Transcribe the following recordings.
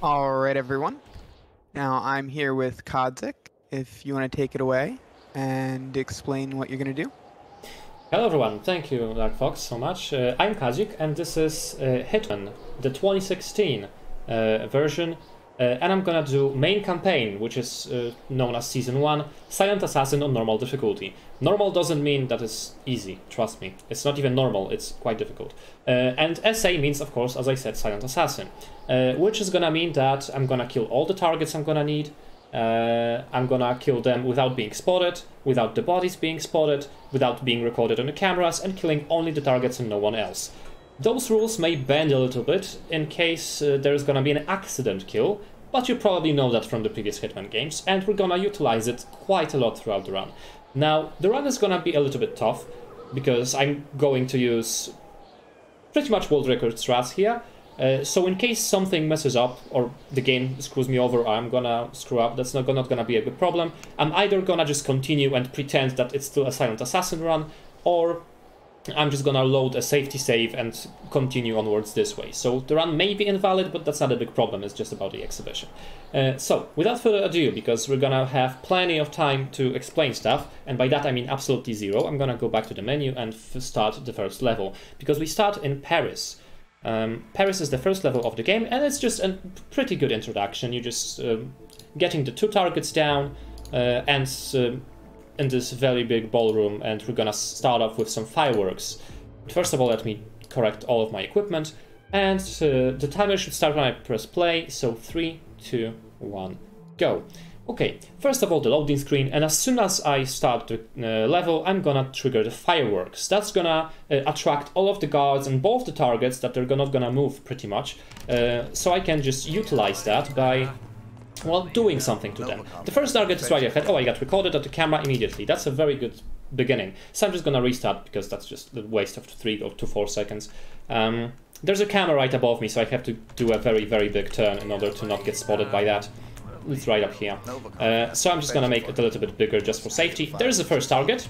All right, everyone. Now I'm here with Kaadzik. If you want to take it away and explain what you're going to do. Hello everyone, thank you Dark Fox so much. I'm Kaadzik and this is Hitman, the 2016 version, and I'm gonna do main campaign, which is known as Season 1, Silent Assassin on normal difficulty. Normal doesn't mean that it's easy, trust me. It's not even normal, it's quite difficult. And SA means, of course, as I said, Silent Assassin, which is gonna mean that I'm gonna kill all the targets I'm gonna need. I'm gonna kill them without being spotted, without the bodies being spotted, without being recorded on the cameras, and killing only the targets and no one else. Those rules may bend a little bit in case there's gonna be an accident kill, but you probably know that from the previous Hitman games, and we're gonna utilize it quite a lot throughout the run. Now, the run is gonna be a little bit tough, because I'm going to use pretty much world record strats here. So in case something messes up, or the game screws me over, or I'm gonna screw up, that's not gonna be a good problem. I'm either gonna just continue and pretend that it's still a Silent Assassin run, or I'm just gonna load a safety save and continue onwards this way. So the run may be invalid, but that's not a big problem, it's just about the exhibition. So, without further ado, because we're gonna have plenty of time to explain stuff, and by that I mean absolutely zero, I'm gonna go back to the menu and start the first level, because we start in Paris. Paris is the first level of the game, and it's just a pretty good introduction. You're just getting the two targets down and in this very big ballroom, and we're gonna start off with some fireworks. First of all, let me correct all of my equipment, and the timer should start when I press play, so 3, 2, 1, go. Okay, first of all the loading screen, and as soon as I start the level, I'm gonna trigger the fireworks. That's gonna attract all of the guards and both the targets that they're not gonna move pretty much. So I can just utilize that by, well, doing something to them. The first target is right ahead. Oh, I got recorded at the camera immediately. That's a very good beginning. So I'm just gonna restart because that's just a waste of 3 to 4 seconds. There's a camera right above me, so I have to do a very, very big turn in order to not get spotted by that. It's right up here. So I'm just gonna make it a little bit bigger just for safety. There's the first target.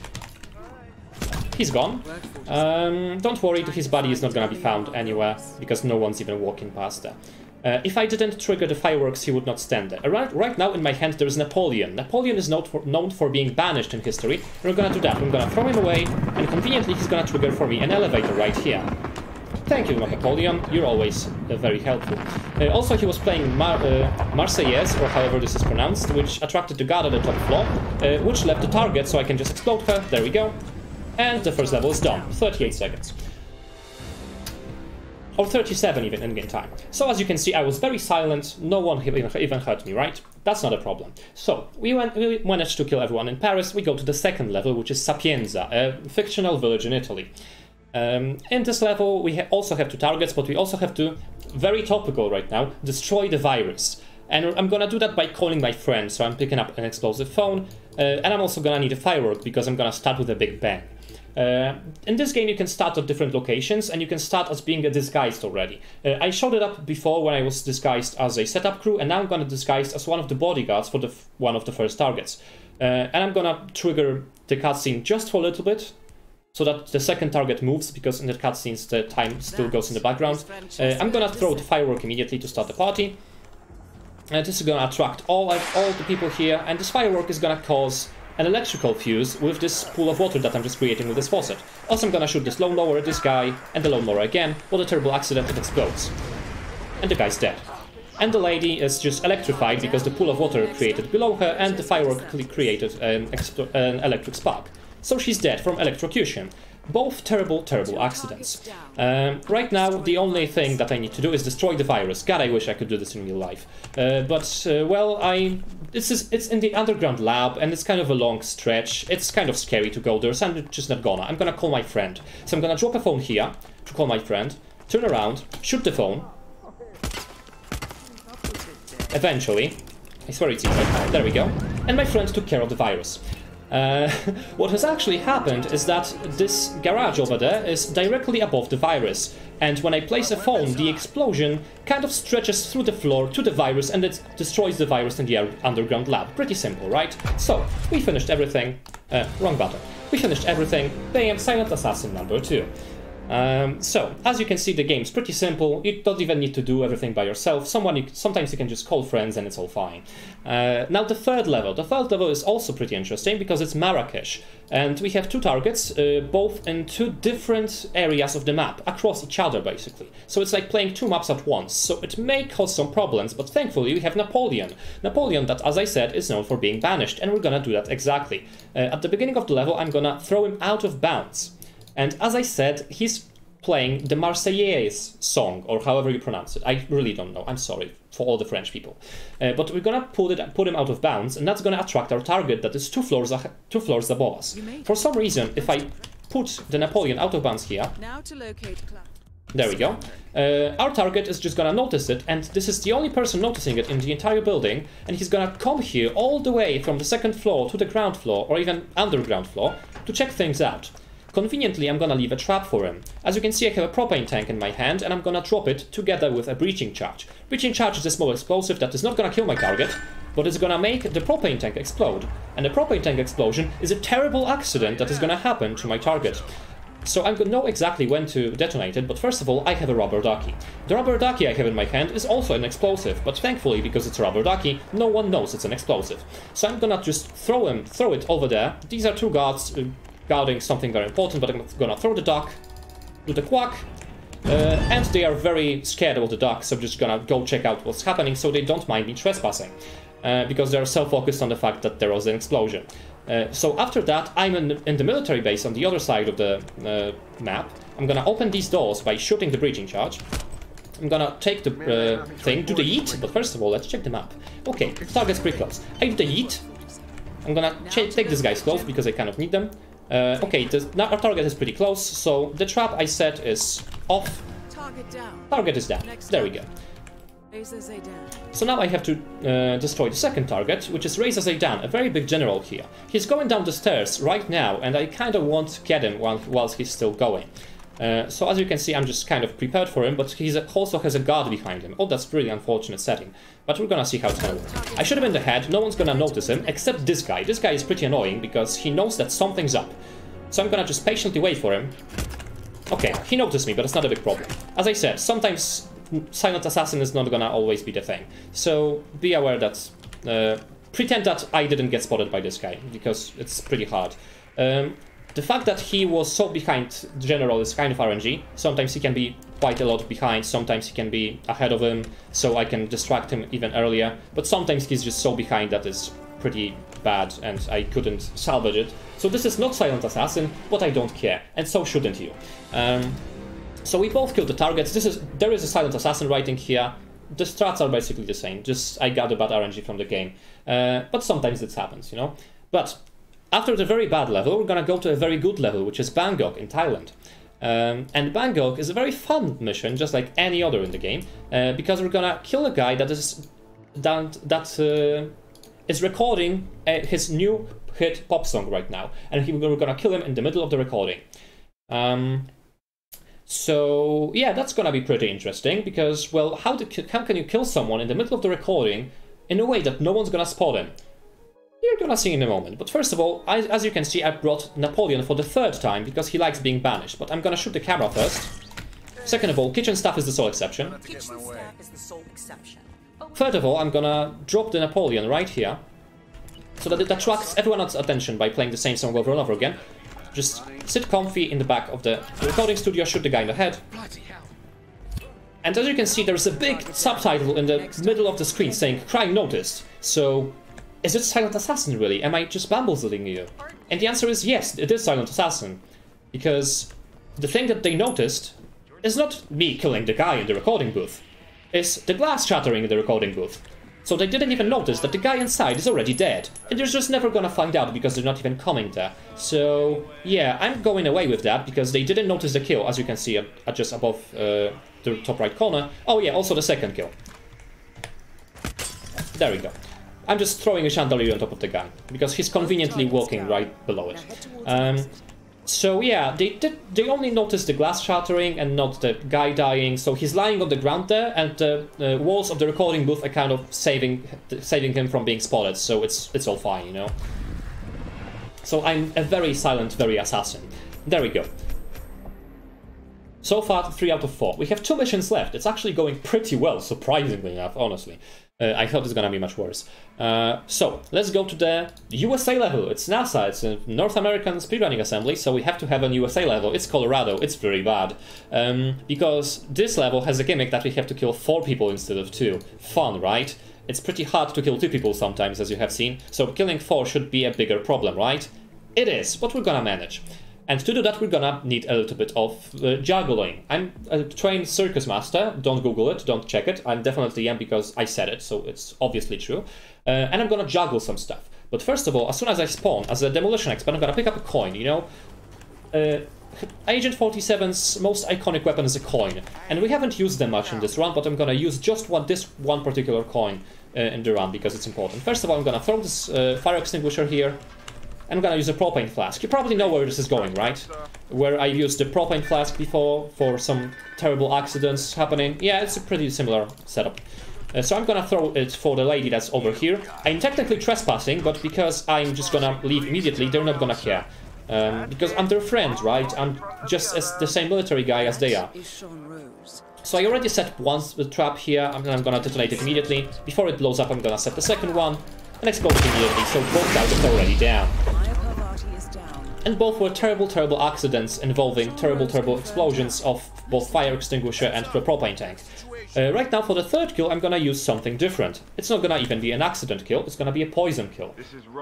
He's gone. Don't worry, his body is not gonna be found anywhere because no one's even walking past there. If I didn't trigger the fireworks, he would not stand there. Right now in my hand there's Napoleon. Napoleon is known for being banished in history. And we're gonna do that. I'm gonna throw him away, and conveniently he's gonna trigger for me an elevator right here. Thank you, Napoleon, you're always very helpful. Also, he was playing Marseillaise, or however this is pronounced, which attracted the guard at the top floor, which left the target, so I can just explode her. There we go. And the first level is done. 38 seconds. Or 37 even in game time. So as you can see, I was very silent, no one even heard me, right? That's not a problem. So, we managed to kill everyone in Paris. We go to the second level, which is Sapienza, a fictional village in Italy. In this level we also have 2 targets, but we also have to, very topical right now, destroy the virus. And I'm gonna do that by calling my friend, so I'm picking up an explosive phone, and I'm also gonna need a firework because I'm gonna start with a big bang. In this game you can start at different locations, and you can start as being disguised already. I showed it up before when I was disguised as a setup crew, and now I'm gonna disguise as one of the bodyguards for one of the first targets. And I'm gonna trigger the cutscene just for a little bit, so that the second target moves, because in the cutscenes the time still goes in the background. I'm gonna throw the firework immediately to start the party. This is gonna attract all the people here, and this firework is gonna cause an electrical fuse with this pool of water that I'm just creating with this faucet. Also, I'm gonna shoot this lawnmower at this guy, and the lawnmower again. What a terrible accident, it explodes. And the guy's dead. And the lady is just electrified because the pool of water created below her, and the firework created an electric spark. So she's dead from electrocution. Both terrible, terrible accidents. Right now, the only thing that I need to do is destroy the virus. God, I wish I could do this in real life. Well, it's in the underground lab, and it's kind of a long stretch. It's kind of scary to go there, so I'm just not gonna. I'm gonna call my friend. So I'm gonna drop a phone here to call my friend, turn around, shoot the phone. Eventually. I swear it's easy. There we go. And my friend took care of the virus. What has actually happened is that this garage over there is directly above the virus, and when I place a phone, the explosion kind of stretches through the floor to the virus, and it destroys the virus in the underground lab. Pretty simple, right? So, we finished everything. Wrong button. We finished everything. Bam, Silent Assassin number 2. So, as you can see, the game's pretty simple. You don't even need to do everything by yourself. Sometimes you can just call friends and it's all fine. Now the third level. The third level is also pretty interesting because it's Marrakesh. And we have two targets, both in two different areas of the map, across each other basically. So it's like playing two maps at once. So it may cause some problems, but thankfully we have Napoleon. Napoleon that, as I said, is known for being banished, and we're gonna do that exactly. At the beginning of the level, I'm gonna throw him out of bounds. And as I said, he's playing the Marseillaise song, or however you pronounce it. I really don't know. I'm sorry for all the French people. But we're gonna put him out of bounds, and that's gonna attract our target that is two floors above us. For some reason, if I put the Napoleon out of bounds here, now to locate there we go. Our target is just gonna notice it, and this is the only person noticing it in the entire building, and he's gonna come here all the way from the second floor to the ground floor, or even underground floor, to check things out. Conveniently, I'm gonna leave a trap for him. As you can see, I have a propane tank in my hand, and I'm gonna drop it together with a breaching charge. Breaching charge is a small explosive that is not gonna kill my target, but it's gonna make the propane tank explode. And the propane tank explosion is a terrible accident that is gonna happen to my target. So I know exactly when to detonate it, but first of all, I have a rubber ducky. The rubber ducky I have in my hand is also an explosive, but thankfully, because it's a rubber ducky, no one knows it's an explosive. So I'm gonna just throw it over there. These are two guards guarding something very important, but I'm gonna throw the duck, do the quack, and they are very scared of the duck, so I'm just gonna go check out what's happening so they don't mind me trespassing, because they're so focused on the fact that there was an explosion. So after that, I'm in the military base on the other side of the map. I'm gonna open these doors by shooting the breaching charge. I'm gonna take the thing, do the yeet, but first of all, let's check the map. Okay, target's pretty close. I do the yeet. I'm gonna take these guys close because I kind of need them. Okay, our target is pretty close, so the trap I set is off. Target is down. There we go. So now I have to destroy the second target, which is Reza Zaidan, a very big general here. He's going down the stairs right now, and I kind of want to get him whilst he's still going. So as you can see, I'm just kind of prepared for him, but he also has a guard behind him. Oh, that's really unfortunate setting. But we're gonna see how it's gonna work. I shoot him in the head, no one's gonna notice him, except this guy. This guy is pretty annoying, because he knows that something's up. So I'm gonna just patiently wait for him. Okay, he noticed me, but it's not a big problem. As I said, sometimes silent assassin is not gonna always be the thing. So be aware that... pretend that I didn't get spotted by this guy, because it's pretty hard. The fact that he was so behind General is kind of RNG. Sometimes he can be quite a lot behind, sometimes he can be ahead of him, so I can distract him even earlier. But sometimes he's just so behind that it's pretty bad, and I couldn't salvage it. So this is not Silent Assassin, but I don't care, and so shouldn't you. So we both killed the targets. There is a Silent Assassin writing here. The strats are basically the same, just I got a bad RNG from the game. But sometimes this happens, you know? But after the very bad level, we're gonna go to a very good level, which is Bangkok in Thailand. And Bangkok is a very fun mission, just like any other in the game, because we're gonna kill a guy that is recording his new hit pop song right now, and we're gonna kill him in the middle of the recording. So yeah, that's gonna be pretty interesting, because, well, how can you kill someone in the middle of the recording in a way that no one's gonna spot him? You're gonna see in a moment. But first of all, as you can see, I brought Napoleon for the third time because he likes being banished. But I'm gonna shoot the camera first. Second of all, kitchen staff is the sole exception. Third of all, I'm gonna drop the Napoleon right here, so that it attracts everyone's attention by playing the same song over and over again. Just sit comfy in the back of the recording studio, shoot the guy in the head. And as you can see, there's a big subtitle in the middle of the screen saying "Crime Noticed." So, is it Silent Assassin really? Am I just bamboozling you? And the answer is yes, it is Silent Assassin. Because the thing that they noticed is not me killing the guy in the recording booth. It's the glass shattering in the recording booth. So they didn't even notice that the guy inside is already dead. And they're just never gonna find out because they're not even coming there. So yeah, I'm going away with that because they didn't notice the kill, as you can see at just above the top right corner. Oh yeah, also the second kill. There we go. I'm just throwing a chandelier on top of the guy, because he's conveniently walking right below it. So yeah, they only noticed the glass shattering and not the guy dying, so he's lying on the ground there, and the walls of the recording booth are kind of saving him from being spotted, so it's all fine, you know? So I'm a very silent, very assassin. There we go. So far, 3 out of 4. We have 2 missions left. It's actually going pretty well, surprisingly enough, honestly. I thought it's gonna be much worse. So, let's go to the USA level. It's NASA, it's a North American speedrunning assembly, so we have to have an USA level. It's Colorado, it's very bad. Because this level has a gimmick that we have to kill 4 people instead of 2. Fun, right? It's pretty hard to kill 2 people sometimes, as you have seen, so killing 4 should be a bigger problem, right? It is, but we're gonna manage. And to do that, we're gonna need a little bit of juggling. I'm a trained circus master. Don't Google it, don't check it. I definitely am because I said it, so it's obviously true. And I'm gonna juggle some stuff. But first of all, as soon as I spawn, as a demolition expert, I'm gonna pick up a coin, you know? Agent 47's most iconic weapon is a coin. And we haven't used them much in this run, but I'm gonna use just this one particular coin in the run because it's important. First of all, I'm gonna throw this fire extinguisher here. I'm gonna use a propane flask. You probably know where this is going, right? Where I used the propane flask before for some terrible accidents happening. Yeah, it's a pretty similar setup. So I'm gonna throw it for the lady that's over here. I'm technically trespassing, but because I'm just gonna leave immediately, they're not gonna care. Because I'm their friend, right? I'm just as the same military guy as they are. So I already set one trap here, and I'm gonna detonate it immediately. Before it blows up, I'm gonna set the second one. And explode immediately, so both guys are already down. And both were terrible, terrible accidents involving terrible, terrible explosions of both fire extinguisher and the propane tank. Right now, for the third kill, I'm gonna use something different. It's not gonna even be an accident kill, it's gonna be a poison kill.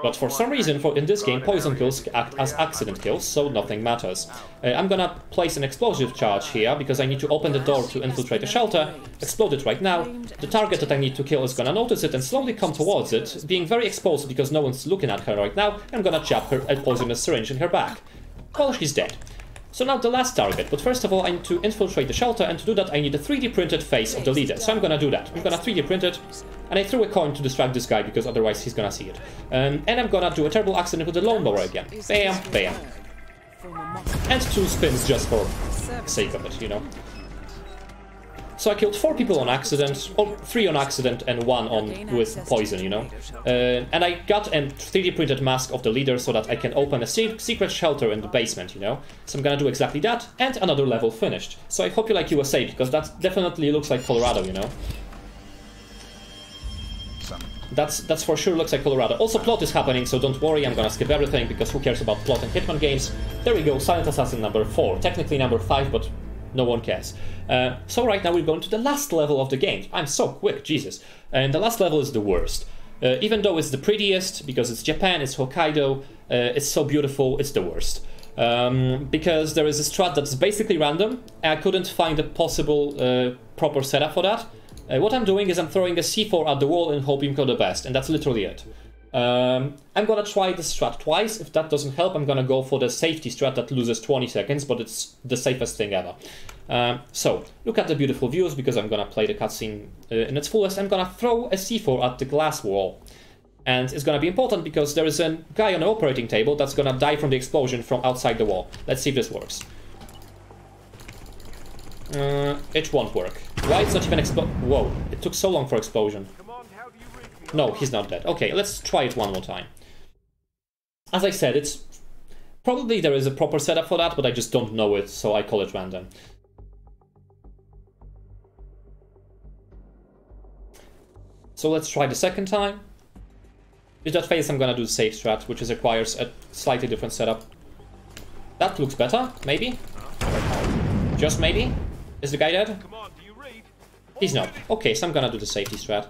But for some reason, in this game, poison kills act as accident kills, so nothing matters. I'm gonna place an explosive charge here, because I need to open the door to infiltrate the shelter, explode it right now. The target that I need to kill is gonna notice it and slowly come towards it, being very exposed because no one's looking at her right now. I'm gonna jab her a poisonous syringe in her back. Well, she's dead. So now the last target, but first of all I need to infiltrate the shelter, and to do that I need a 3D printed face of the leader. So I'm gonna do that. I'm gonna 3D print it, and I threw a coin to distract this guy because otherwise he's gonna see it. And I'm gonna do a terrible accident with the lawnmower again. Bam, bam. And 2 spins just for the sake of it, you know. So I killed 4 people on accident, or 3 on accident and 1 with poison, you know. And I got a 3D printed mask of the leader so that I can open a secret shelter in the basement, you know. So I'm gonna do exactly that, and another level finished. So I hope you like USA, because that definitely looks like Colorado, you know. That's for sure looks like Colorado. Also, plot is happening, so don't worry, I'm gonna skip everything, because who cares about plot in Hitman games. There we go, Silent Assassin number 4. Technically number 5, but no one cares. So right now we're going to the last level of the game. I'm so quick, Jesus. And the last level is the worst. Even though it's the prettiest, because it's Japan, it's Hokkaido, it's so beautiful, it's the worst. Because there is a strat that's basically random, and I couldn't find a possible proper setup for that. What I'm doing is I'm throwing a C4 at the wall and hoping for the best, and that's literally it. I'm gonna try this strat twice. If that doesn't help, I'm gonna go for the safety strat that loses 20 seconds, but it's the safest thing ever. So, look at the beautiful views, because I'm gonna play the cutscene in its fullest. I'm gonna throw a C4 at the glass wall. And it's gonna be important because there is a guy on the operating table that's gonna die from the explosion from outside the wall. Let's see if this works. It won't work. Why it's not even Whoa, it took so long for explosion. No, he's not dead. Okay, let's try it one more time. As I said, it's... Probably there is a proper setup for that, but I just don't know it, so I call it random. So let's try the second time. With that phase, I'm gonna do the safe strat, which requires a slightly different setup. That looks better, maybe? Just maybe? Is the guy dead? He's not. Okay, so I'm gonna do the safety strat.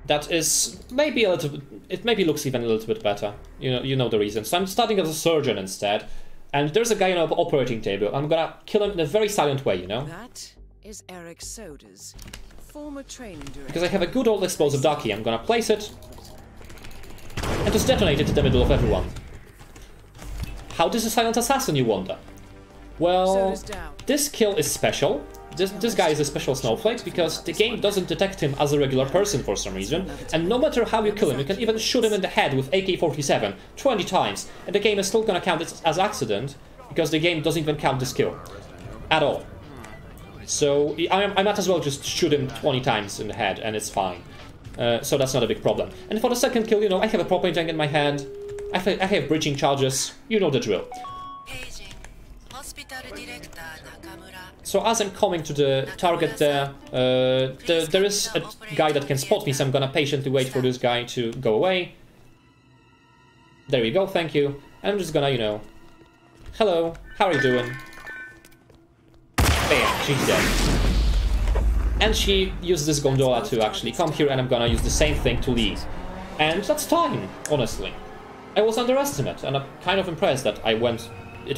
That is maybe a little bit, it maybe looks even a little bit better. You know the reason. So I'm starting as a surgeon instead, and there's a guy on the operating table. I'm gonna kill him in a very silent way, you know? That is Eric Soda's former training director. Because I have a good old explosive ducky, I'm gonna place it and just detonate it in the middle of everyone. How this is Silent Assassin, you wonder? Well, this kill is special. This guy is a special snowflake because the game doesn't detect him as a regular person for some reason, and no matter how you kill him, you can even shoot him in the head with AK-47 20 times, and the game is still gonna count it as accident because the game doesn't even count this kill at all. So I might as well just shoot him 20 times in the head and it's fine. So that's not a big problem. And for the second kill, you know, I have a propane tank in my hand, I have breaching charges, you know the drill. So as I'm coming to the target there, there is a guy that can spot me, so I'm gonna patiently wait for this guy to go away. There we go, thank you. And I'm just gonna, you know... Hello, how are you doing? Bam, she's dead. And she used this gondola to actually come here, and I'm gonna use the same thing to leave. And that's fine, honestly. I was underestimated, and I'm kind of impressed that it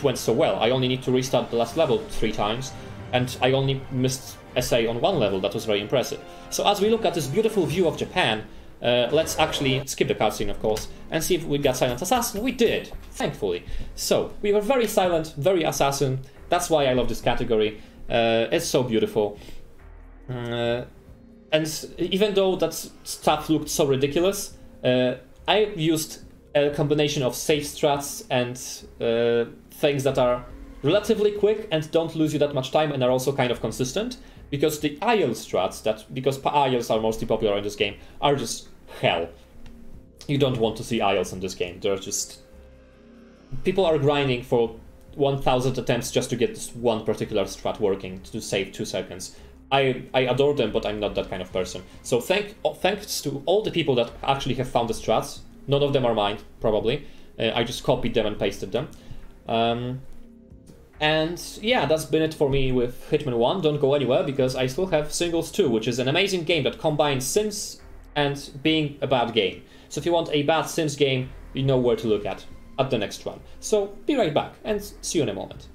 went so well. I only need to restart the last level 3 times, and I only missed SA on 1 level. That was very impressive. So as we look at this beautiful view of Japan, let's actually skip the cutscene, of course, and see if we got Silent Assassin. We did, thankfully. So, we were very silent, very assassin. That's why I love this category. It's so beautiful. And even though that stuff looked so ridiculous, I used a combination of safe strats and things that are relatively quick and don't lose you that much time and are also kind of consistent, because the IL strats, because ILs are mostly popular in this game, are just hell. You don't want to see ILs in this game. They're just... People are grinding for 1000 attempts just to get this one particular strat working to save 2 seconds. I adore them, but I'm not that kind of person. So thanks to all the people that actually have found the strats. None of them are mine, probably. I just copied them and pasted them. And yeah, that's been it for me with Hitman 1. Don't go anywhere, because I still have Singles 2, which is an amazing game that combines Sims and being a bad game. So if you want a bad Sims game, you know where to look at the next one. So be right back, and see you in a moment.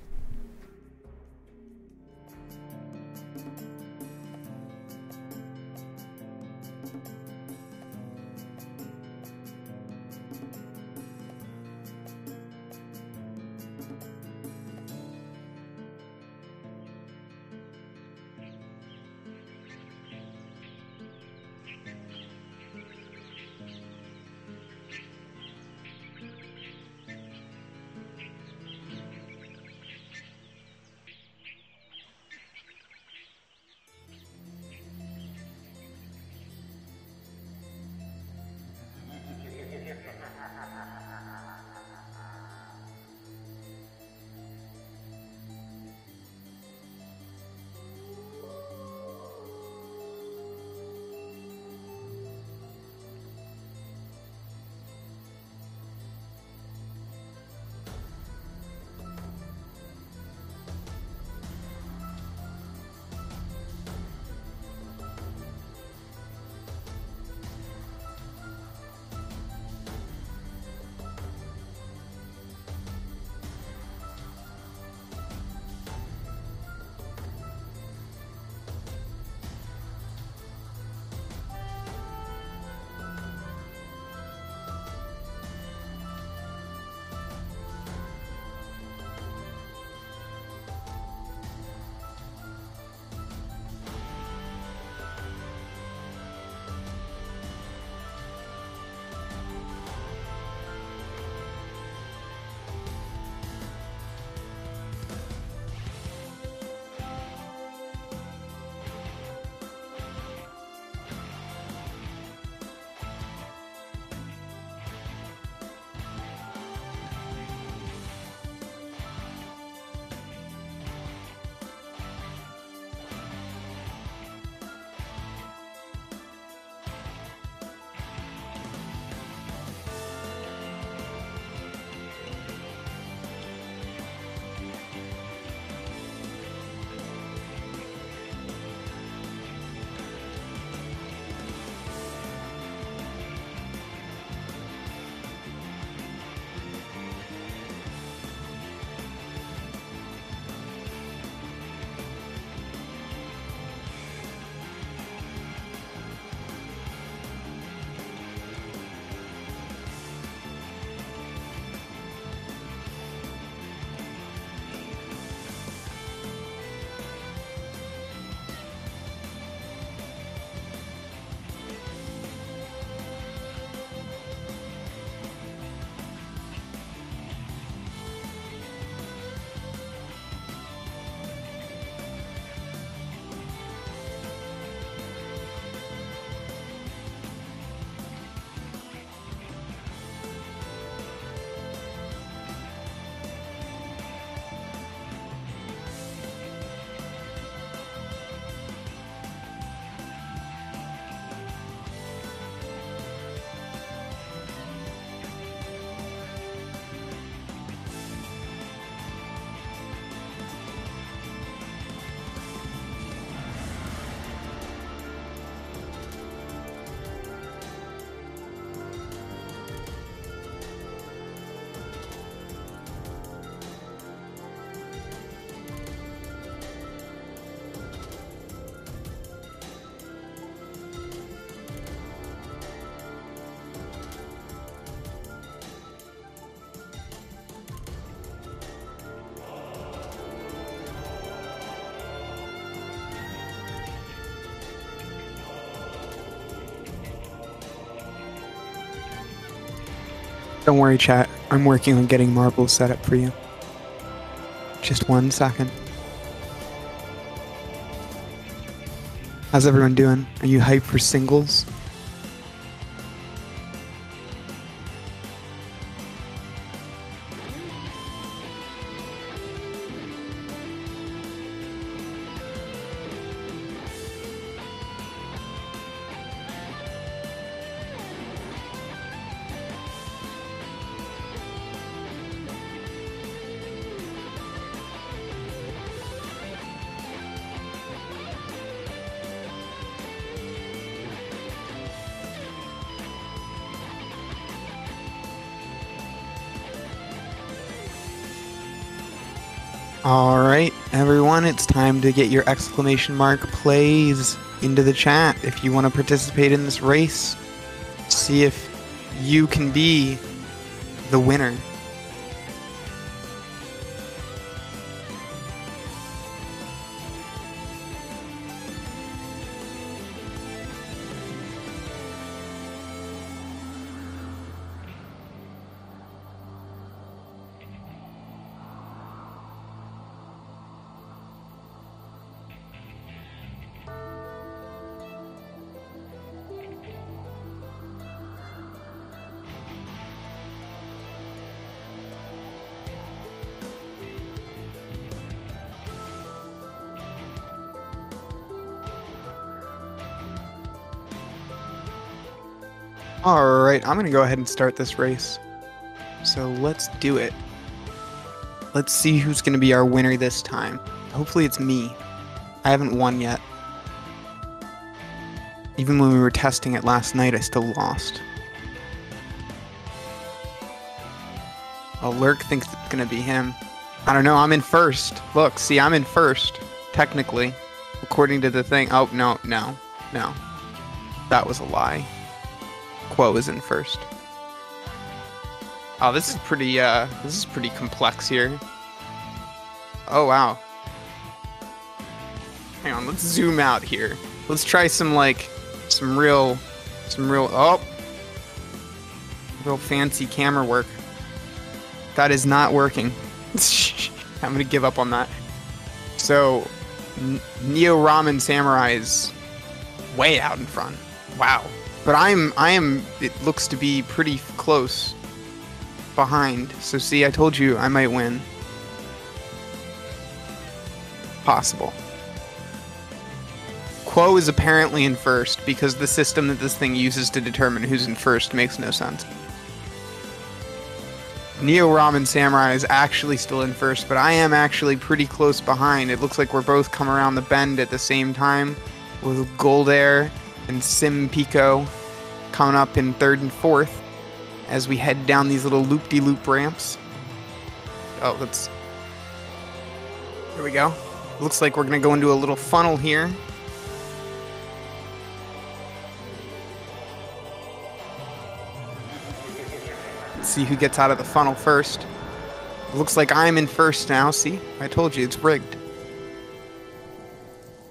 Don't worry, chat. I'm working on getting marbles set up for you. Just 1 second. How's everyone doing? Are you hyped for singles? Alright, everyone, it's time to get your exclamation mark plays into the chat if you want to participate in this race. See if you can be the winner. Alright, I'm going to go ahead and start this race. So let's do it. Let's see who's going to be our winner this time. Hopefully it's me. I haven't won yet. Even when we were testing it last night, I still lost. Oh, Lurk thinks it's going to be him. I don't know, I'm in first. Look, see, I'm in first. Technically. According to the thing. Oh, no. That was a lie. Quo is in first. Oh, this is pretty complex here. Oh, wow. Hang on, let's zoom out here. Let's try some real fancy camera work. That is not working. I'm gonna give up on that. So, Neo Ramen Samurai is way out in front. Wow. But I am, it looks to be pretty close behind. So see, I told you I might win. Possible. Quo is apparently in first because the system that this thing uses to determine who's in first makes no sense. Neo Ramen Samurai is actually still in first, but I am actually pretty close behind. It looks like we're both coming around the bend at the same time with Goldair and Sim Pico coming up in third and fourth as we head down these little loop-de-loop ramps. Oh, there we go. Looks like we're gonna go into a little funnel here. Let's see who gets out of the funnel first. Looks like I'm in first now. See, I told you it's rigged.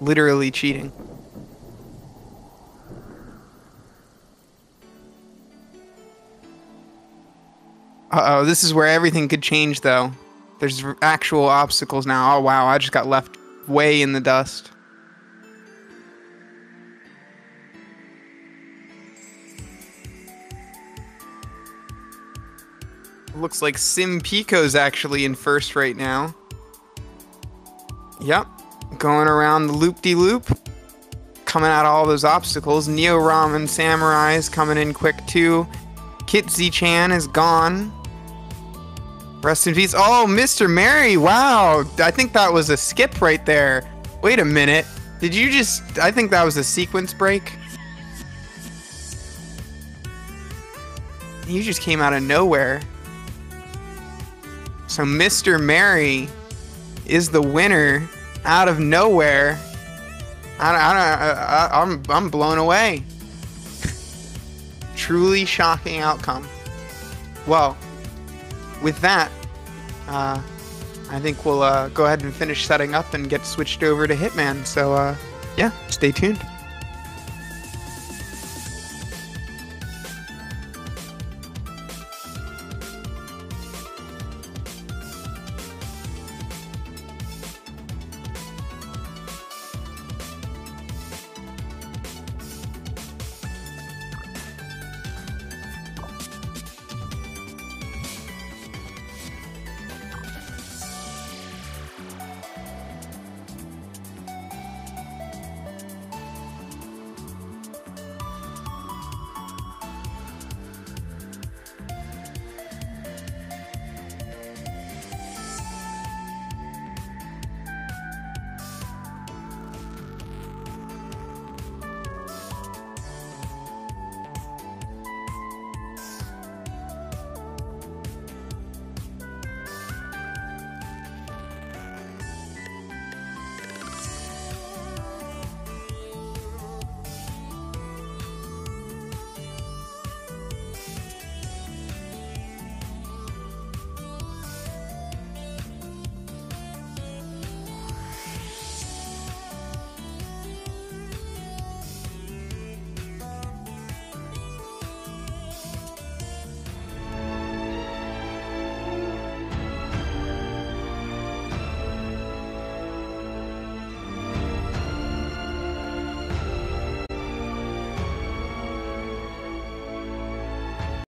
Literally cheating. Uh-oh, this is where everything could change, though. There's actual obstacles now. Oh, wow, I just got left way in the dust. Looks like Sim Pico's actually in first right now. Yep, going around the loop-de-loop. Coming out of all those obstacles. Neo Ramen Samurai is coming in quick, too. Kitzy-chan is gone. Rest in peace. Oh, Mr. Mary. Wow. I think that was a skip right there. Wait a minute. Did you just... I think that was a sequence break. You just came out of nowhere. So Mr. Mary is the winner out of nowhere. I'm blown away. Truly shocking outcome. Well, with that, I think we'll go ahead and finish setting up and get switched over to Hitman. So, yeah, stay tuned.